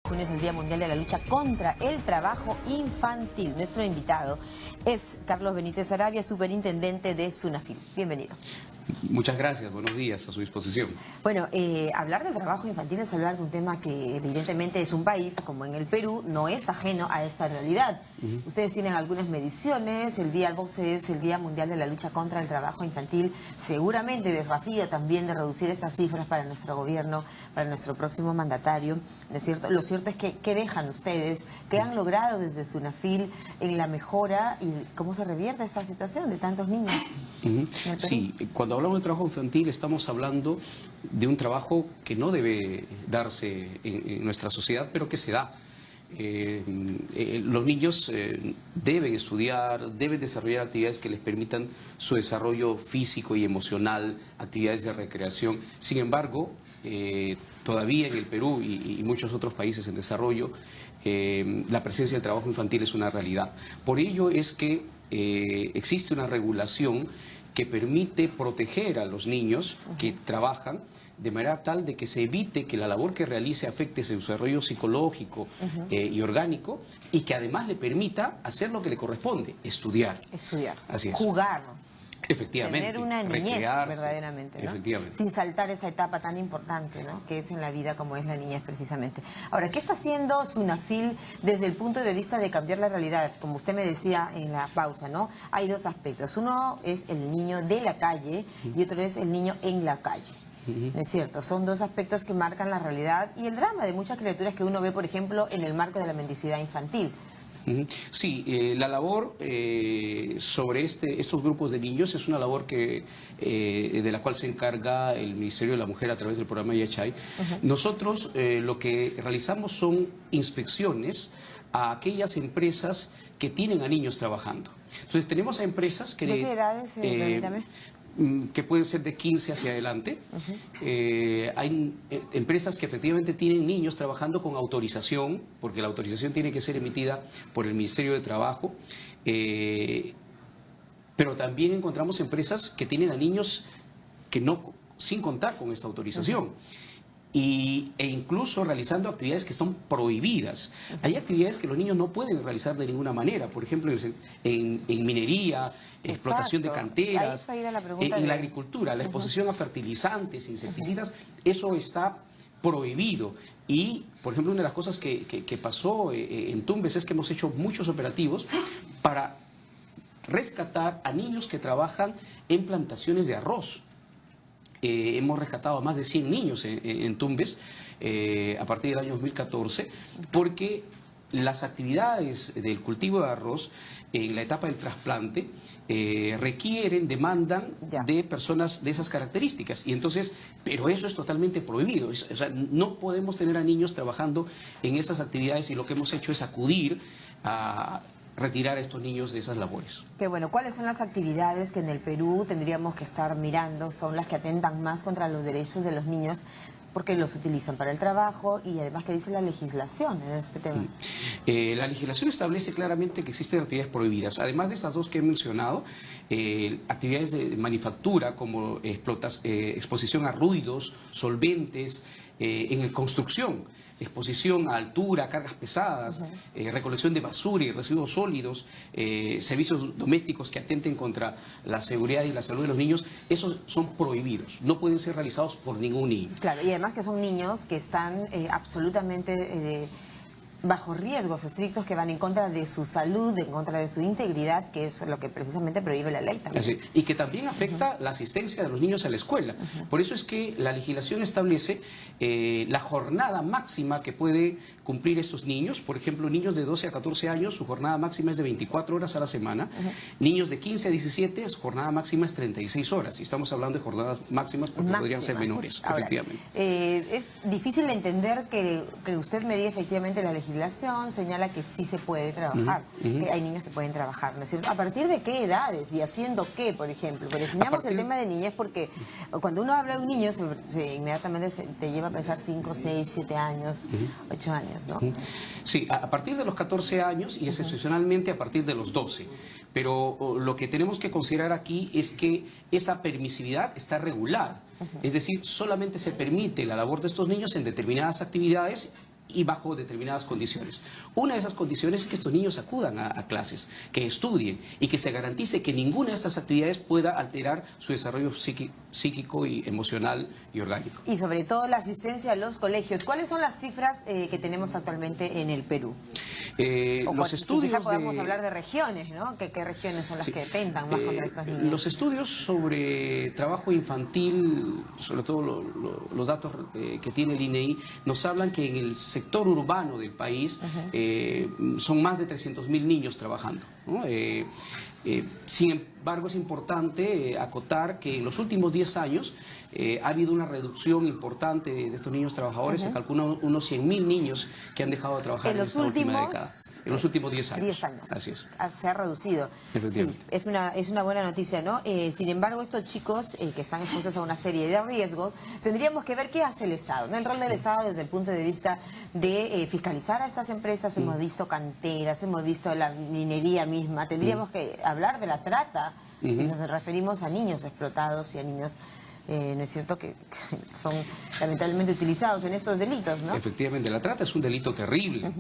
Junio es el Día Mundial de la Lucha contra el Trabajo Infantil. Nuestro invitado es Carlos Benítez Arabia, superintendente de SUNAFIL. Bienvenido. Muchas gracias, buenos días, a su disposición. Bueno, hablar del trabajo infantil es hablar de un tema que evidentemente es un país, como en el Perú, no es ajeno a esta realidad. Ustedes tienen algunas mediciones, el día 12 es el Día Mundial de la Lucha contra el Trabajo Infantil, seguramente desafío también de reducir estas cifras para nuestro gobierno, para nuestro próximo mandatario, ¿no es cierto? Lo cierto es que, ¿qué dejan ustedes? ¿Qué han logrado desde SUNAFIL en la mejora y cómo se revierte esta situación de tantos niños en el Perú? Sí, cuando hablamos de trabajo infantil estamos hablando de un trabajo que no debe darse en nuestra sociedad, pero que se da. Los niños deben estudiar, deben desarrollar actividades que les permitan su desarrollo físico y emocional, actividades de recreación. Sin embargo, todavía en el Perú y muchos otros países en desarrollo, la presencia del trabajo infantil es una realidad. Por ello es que existe una regulación que permite proteger a los niños que trabajan de manera tal de que se evite que la labor que realice afecte su desarrollo psicológico y orgánico, y que además le permita hacer lo que le corresponde, estudiar. Estudiar, así es. Jugar. Efectivamente. Tener una niñez verdaderamente, ¿no? Efectivamente. Sin saltar esa etapa tan importante, ¿no?, que es en la vida como es la niñez precisamente. Ahora, ¿qué está haciendo SUNAFIL desde el punto de vista de cambiar la realidad? Como usted me decía en la pausa, ¿no? Hay dos aspectos. Uno es el niño de la calle y otro es el niño en la calle. Es cierto, son dos aspectos que marcan la realidad y el drama de muchas criaturas que uno ve, por ejemplo, en el marco de la mendicidad infantil. Sí, la labor sobre estos grupos de niños es una labor de la cual se encarga el Ministerio de la Mujer a través del programa Yachay. Nosotros lo que realizamos son inspecciones a aquellas empresas que tienen a niños trabajando. Entonces tenemos a empresas que... ¿De qué edades, permítame? Que pueden ser de 15 hacia adelante. Hay empresas que efectivamente tienen niños trabajando con autorización, porque la autorización tiene que ser emitida por el Ministerio de Trabajo, pero también encontramos empresas que tienen a niños que no, sin contar con esta autorización. E incluso realizando actividades que están prohibidas. Hay actividades que los niños no pueden realizar de ninguna manera, por ejemplo, en minería, explotación de canteras, en la agricultura, la exposición a fertilizantes, insecticidas, eso está prohibido. Y, por ejemplo, una de las cosas que pasó en Tumbes es que hemos hecho muchos operativos para rescatar a niños que trabajan en plantaciones de arroz. Hemos rescatado a más de 100 niños en Tumbes a partir del año 2014, porque las actividades del cultivo de arroz en la etapa del trasplante demandan de personas de esas características. Y entonces, pero eso es totalmente prohibido. O sea, no podemos tener a niños trabajando en esas actividades, y lo que hemos hecho es acudir a retirar a estos niños de esas labores. Qué bueno. ¿Cuáles son las actividades que en el Perú tendríamos que estar mirando? Son las que atentan más contra los derechos de los niños, porque los utilizan para el trabajo, y además, ¿qué dice la legislación en este tema? La legislación establece claramente que existen actividades prohibidas. Además de estas dos que he mencionado, actividades de manufactura como exposición a ruidos, solventes, en construcción, exposición a altura, cargas pesadas, recolección de basura y residuos sólidos, servicios domésticos que atenten contra la seguridad y la salud de los niños, esos son prohibidos, no pueden ser realizados por ningún niño. Claro, y además que son niños que están absolutamente bajo riesgos estrictos que van en contra de su salud, en contra de su integridad, que es lo que precisamente prohíbe la ley también. Así, y que también afecta la asistencia de los niños a la escuela. Por eso es que la legislación establece la jornada máxima que puede cumplir estos niños. Por ejemplo, niños de 12 a 14 años, su jornada máxima es de 24 horas a la semana. Niños de 15 a 17, su jornada máxima es 36 horas. Y estamos hablando de jornadas máximas porque podrían ser menores, ahora, efectivamente. Es difícil entender que usted me diga efectivamente la legislación señala que sí se puede trabajar, que hay niños que pueden trabajar, ¿no es cierto? ¿A partir de qué edades y haciendo qué, por ejemplo? Pero definamos el tema de niñez, porque cuando uno habla de un niño, inmediatamente te lleva a pensar 5, 6, 7 años, 8 años, ¿no? Sí, a partir de los 14 años y excepcionalmente a partir de los 12. Pero lo que tenemos que considerar aquí es que esa permisividad está regulada. Es decir, solamente se permite la labor de estos niños en determinadas actividades y bajo determinadas condiciones. Una de esas condiciones es que estos niños acudan a clases, que estudien y que se garantice que ninguna de estas actividades pueda alterar su desarrollo psíquico y emocional y orgánico. Y sobre todo la asistencia a los colegios. ¿Cuáles son las cifras que tenemos actualmente en el Perú? Los estudios quizá podamos hablar de regiones, ¿no? ¿Qué regiones son las que atentan más contra estos niños? Los estudios sobre trabajo infantil, sobre todo los datos que tiene el INEI, nos hablan que en el sector urbano del país son más de 300.000 niños trabajando, ¿no? Sin embargo, es importante acotar que en los últimos 10 años ha habido una reducción importante de estos niños trabajadores. Se calcula unos 100.000 niños que han dejado de trabajar en esta última década. En los últimos 10 años. 10 años. Así es. Se ha reducido. Efectivamente. Sí, es una buena noticia, ¿no? Sin embargo, estos chicos que están expuestos a una serie de riesgos, tendríamos que ver qué hace el Estado, ¿no? El rol del Estado desde el punto de vista de fiscalizar a estas empresas. Hemos visto canteras, hemos visto la minería misma. Tendríamos que hablar de la trata, si nos referimos a niños explotados y a niños... ¿no es cierto?, que son lamentablemente utilizados en estos delitos, ¿no? Efectivamente, la trata es un delito terrible,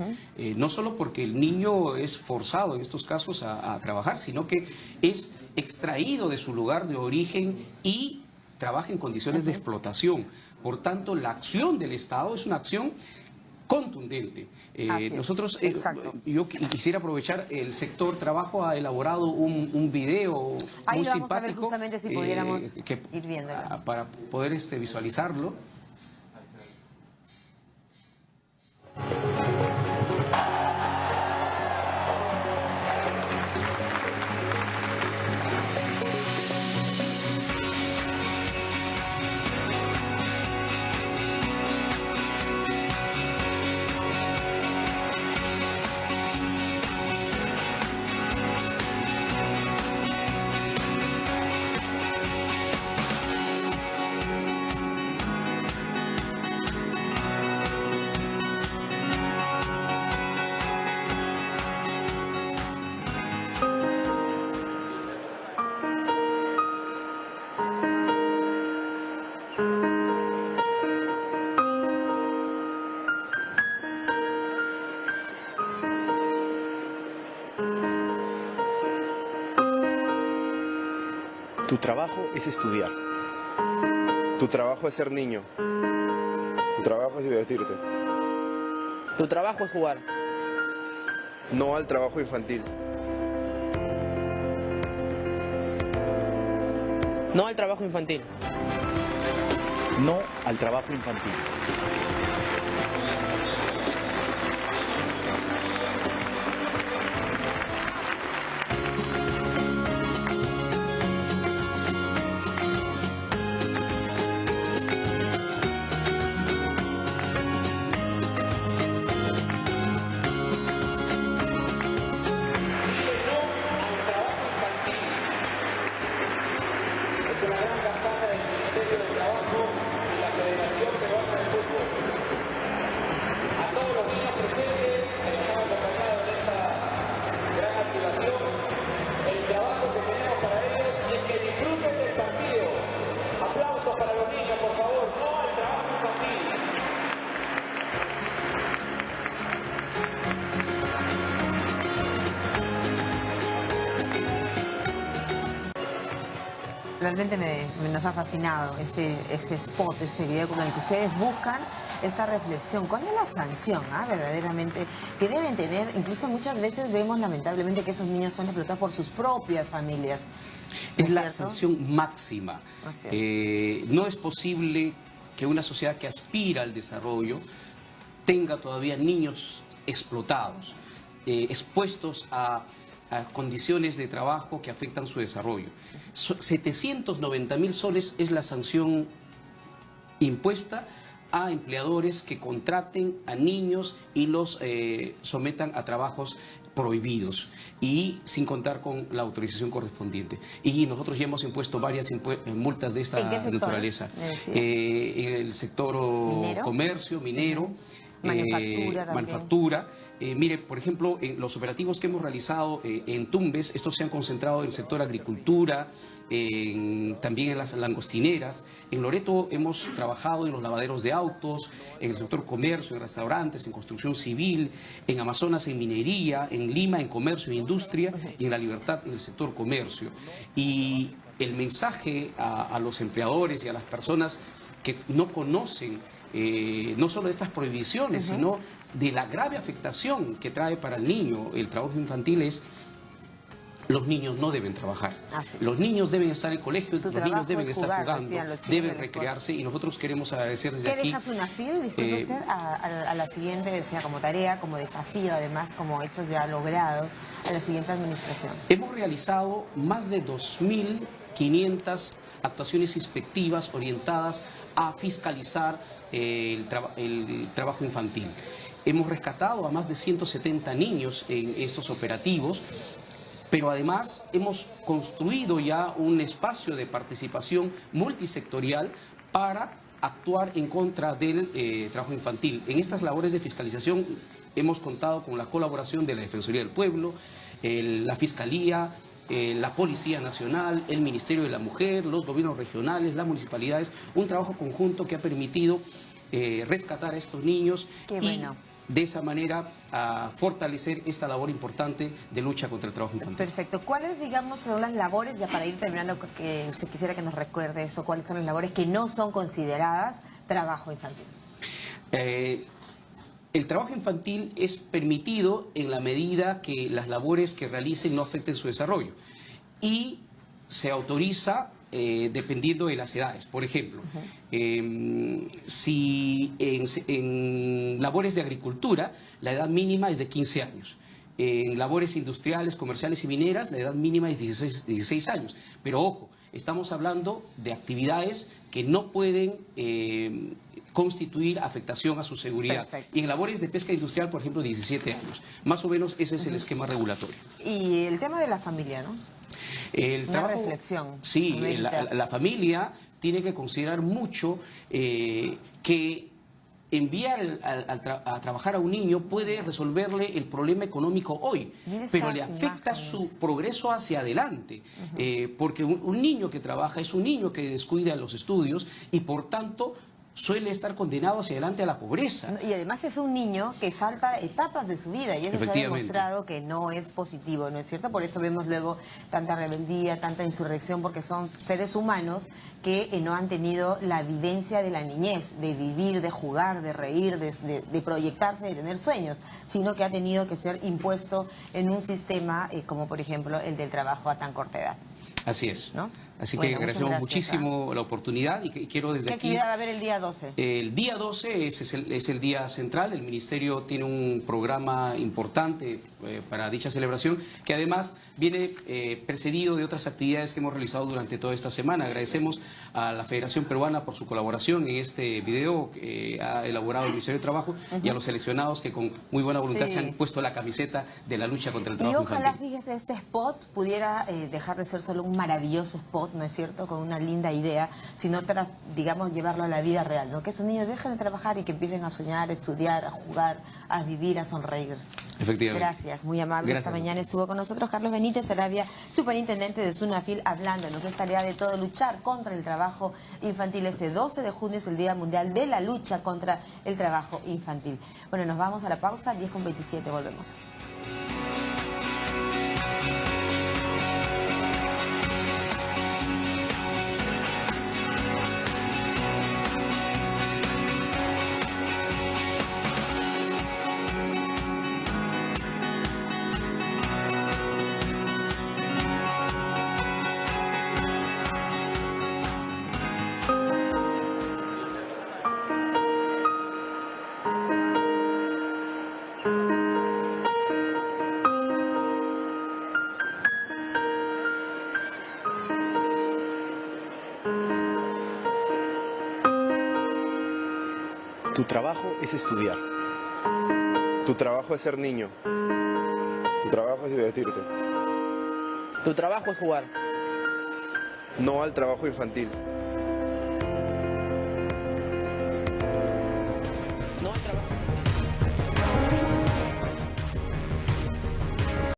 no solo porque el niño es forzado en estos casos a trabajar, sino que es extraído de su lugar de origen y trabaja en condiciones de explotación. Por tanto, la acción del Estado es una acción contundente. Nosotros, yo quisiera aprovechar el sector trabajo, ha elaborado un video ahí muy lo vamos simpático, a ver justamente si pudiéramos ir viéndolo. Para poder visualizarlo. Tu trabajo es estudiar. Tu trabajo es ser niño. Tu trabajo es divertirte. Tu trabajo es jugar. No al trabajo infantil. No al trabajo infantil. No al trabajo infantil. Realmente nos ha fascinado este spot, este video con el que ustedes buscan esta reflexión. ¿Cuál es la sanción, verdaderamente, que deben tener? Incluso muchas veces vemos lamentablemente que esos niños son explotados por sus propias familias. Es la sanción máxima. No es posible que una sociedad que aspira al desarrollo tenga todavía niños explotados, expuestos a condiciones de trabajo que afectan su desarrollo. 790.000 soles es la sanción impuesta a empleadores que contraten a niños y los sometan a trabajos prohibidos y sin contar con la autorización correspondiente. Y nosotros ya hemos impuesto varias multas de esta naturaleza. En el sector comercio, minero, Manufactura también. manufactura. Mire, por ejemplo, en los operativos que hemos realizado en Tumbes, estos se han concentrado en el sector agricultura, también en las langostineras. En Loreto hemos trabajado en los lavaderos de autos, en el sector comercio, en restaurantes, en construcción civil, en Amazonas en minería, en Lima en comercio e industria y en La Libertad en el sector comercio. Y el mensaje a los empleadores y a las personas que no conocen no solo de estas prohibiciones, sino de la grave afectación que trae para el niño el trabajo infantil es: los niños no deben trabajar. Los niños deben estar en colegio, los niños deben estar jugando, deben recrearse, y nosotros queremos agradecer desde aquí. ¿Qué deja SUNAFIL, disculpe usted, a la siguiente, sea como tarea, como desafío, además como hechos ya logrados, a la siguiente administración? Hemos realizado más de 2.500 actuaciones inspectivas orientadas a fiscalizar el trabajo infantil. Hemos rescatado a más de 170 niños en estos operativos, pero además hemos construido ya un espacio de participación multisectorial para actuar en contra del trabajo infantil. En estas labores de fiscalización hemos contado con la colaboración de la Defensoría del Pueblo, la Fiscalía, la Policía Nacional, el Ministerio de la Mujer, los gobiernos regionales, las municipalidades, un trabajo conjunto que ha permitido rescatar a estos niños y de esa manera a fortalecer esta labor importante de lucha contra el trabajo infantil. Perfecto. ¿Cuáles, digamos, son las labores, ya para ir terminando, que usted quisiera que nos recuerde eso, cuáles son las labores que no son consideradas trabajo infantil? El trabajo infantil es permitido en la medida que las labores que realicen no afecten su desarrollo, y se autoriza dependiendo de las edades. Por ejemplo, si en labores de agricultura la edad mínima es de 15 años, en labores industriales, comerciales y mineras la edad mínima es 16 años. Pero ojo, estamos hablando de actividades que no pueden constituir afectación a su seguridad. Perfecto. Y en labores de pesca industrial, por ejemplo, 17 años. Más o menos ese es el esquema regulatorio. Y el tema de la familia, ¿no? Una reflexión. Sí, la familia tiene que considerar mucho que enviar a trabajar a un niño puede resolverle el problema económico hoy, pero le afecta su progreso hacia adelante, porque un niño que trabaja es un niño que descuida los estudios y por tanto suele estar condenado hacia adelante a la pobreza. Y además es un niño que salta etapas de su vida, y eso se ha demostrado que no es positivo, ¿no es cierto? Por eso vemos luego tanta rebeldía, tanta insurrección, porque son seres humanos que no han tenido la vivencia de la niñez, de vivir, de jugar, de reír, de proyectarse, de tener sueños, sino que ha tenido que ser impuesto en un sistema como por ejemplo el del trabajo a tan corta edad. Así es. ¿No? Así que agradecemos muchísimo la oportunidad y quiero desde aquí... ¿Qué actividad va a haber el día 12? El día 12 es el día central. El Ministerio tiene un programa importante para dicha celebración, que además viene precedido de otras actividades que hemos realizado durante toda esta semana. Agradecemos a la Federación Peruana por su colaboración en este video que ha elaborado el Ministerio de Trabajo, y a los seleccionados que con muy buena voluntad se han puesto la camiseta de la lucha contra el trabajo infantil. Y ojalá, fíjese, este spot pudiera dejar de ser solo un maravilloso spot, ¿no es cierto?, con una linda idea, sino digamos, llevarlo a la vida real, ¿no? Que esos niños dejen de trabajar y que empiecen a soñar, a estudiar, a jugar, a vivir, a sonreír. Efectivamente. Gracias, muy amable. Esta mañana estuvo con nosotros Carlos Benítez Sarabia, superintendente de SUNAFIL, hablándonos de esta tarea de todo, luchar contra el trabajo infantil. Este 12 de junio es el Día Mundial de la Lucha contra el Trabajo Infantil. Bueno, nos vamos a la pausa, 10:27, volvemos. Tu trabajo es estudiar. Tu trabajo es ser niño. Tu trabajo es divertirte. Tu trabajo es jugar. No al trabajo infantil.